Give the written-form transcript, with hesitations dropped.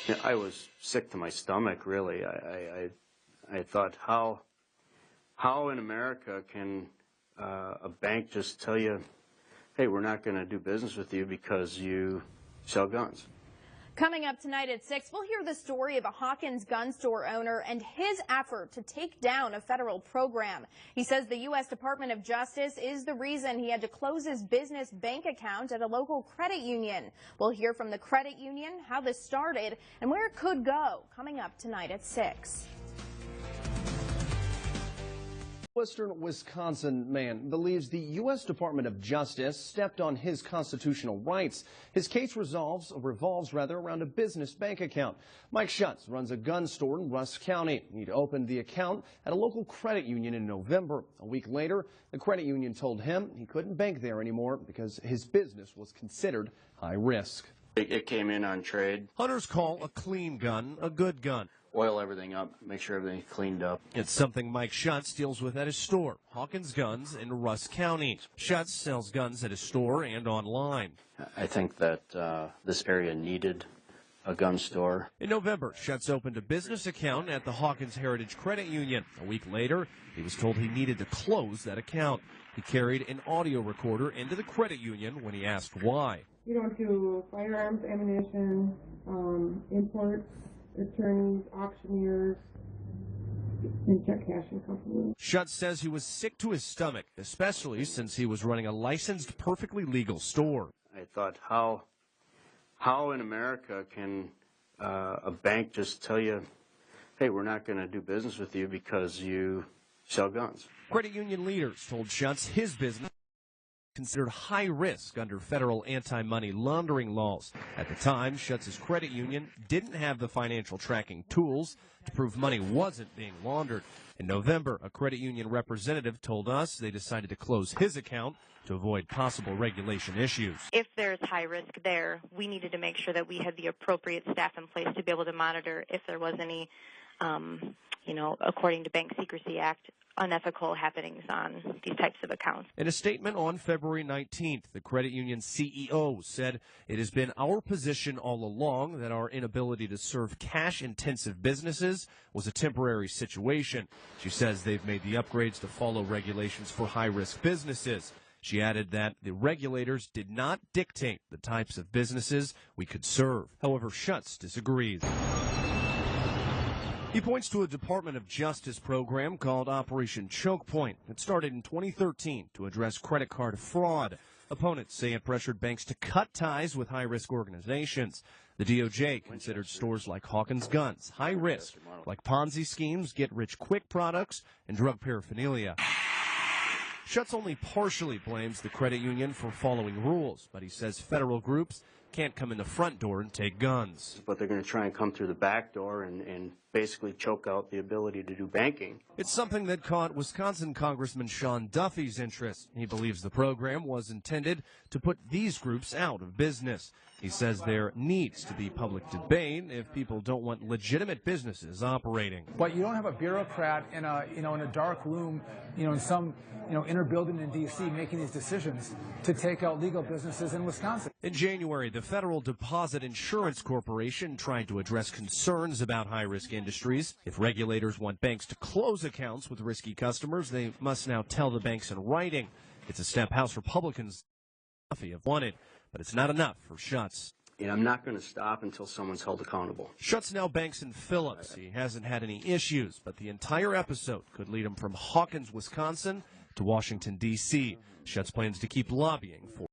Yeah, I was sick to my stomach, really. I thought, how in America can a bank just tell you, hey, we're not going to do business with you because you sell guns? Coming up tonight at 6, we'll hear the story of a Hawkins Gun store owner and his effort to take down a federal program. He says the U.S. Department of Justice is the reason he had to close his business bank account at a local credit union. We'll hear from the credit union, how this started, and where it could go, coming up tonight at 6. Western Wisconsin man believes the U.S. Department of Justice stepped on his constitutional rights. His case revolves around a business bank account. Mike Schuetz runs a gun store in Rusk County. He'd opened the account at a local credit union in November. A week later, the credit union told him he couldn't bank there anymore because his business was considered high risk. It came in on trade. Hunters call a clean gun a good gun. Oil everything up, make sure everything's cleaned up. It's something Mike Schuetz deals with at his store, Hawkins Guns in Rusk County. Schuetz sells guns at his store and online. I think that this area needed a gun store. In November, Schuetz opened a business account at the Hawkins Heritage Credit Union. A week later, he was told he needed to close that account. He carried an audio recorder into the credit union when he asked why. You don't do firearms, ammunition, imports, attorneys, auctioneers, and check cashing companies. Schuetz says he was sick to his stomach, especially since he was running a licensed, perfectly legal store. I thought, how in America can a bank just tell you, hey, we're not going to do business with you because you sell guns? Credit union leaders told Schuetz his business considered high risk under federal anti-money laundering laws. At the time, Schuetz's credit union didn't have the financial tracking tools to prove money wasn't being laundered. In November, a credit union representative told us they decided to close his account to avoid possible regulation issues. If there's high risk there, we needed to make sure that we had the appropriate staff in place to be able to monitor if there was any, according to Bank Secrecy Act, unethical happenings on these types of accounts. In a statement on February 19th, the credit union CEO said, "It has been our position all along that our inability to serve cash-intensive businesses was a temporary situation." She says they've made the upgrades to follow regulations for high-risk businesses. She added that the regulators did not dictate the types of businesses we could serve. However, Schuetz disagrees. He points to a Department of Justice program called Operation Choke Point. It started in 2013 to address credit card fraud. Opponents say it pressured banks to cut ties with high-risk organizations. The DOJ considered stores like Hawkins Guns high risk, like Ponzi schemes, get-rich-quick products, and drug paraphernalia. Schuetz only partially blames the credit union for following rules, but he says federal groups can't come in the front door and take guns. But they're going to try and come through the back door and basically choke out the ability to do banking. It's something that caught Wisconsin Congressman Sean Duffy's interest. He believes the program was intended to put these groups out of business. He says there needs to be public debate if people don't want legitimate businesses operating. But you don't have a bureaucrat in a dark room, in some inner building in D.C. making these decisions to take out legal businesses in Wisconsin. In January, the Federal Deposit Insurance Corporation tried to address concerns about high-risk industries. If regulators want banks to close accounts with risky customers, they must now tell the banks in writing. It's a step House Republicans have wanted, but it's not enough for Schuetz. I'm not going to stop until someone's held accountable. Schuetz now banks in Phillips. He hasn't had any issues, but the entire episode could lead him from Hawkins, Wisconsin to Washington, D.C. Schuetz plans to keep lobbying for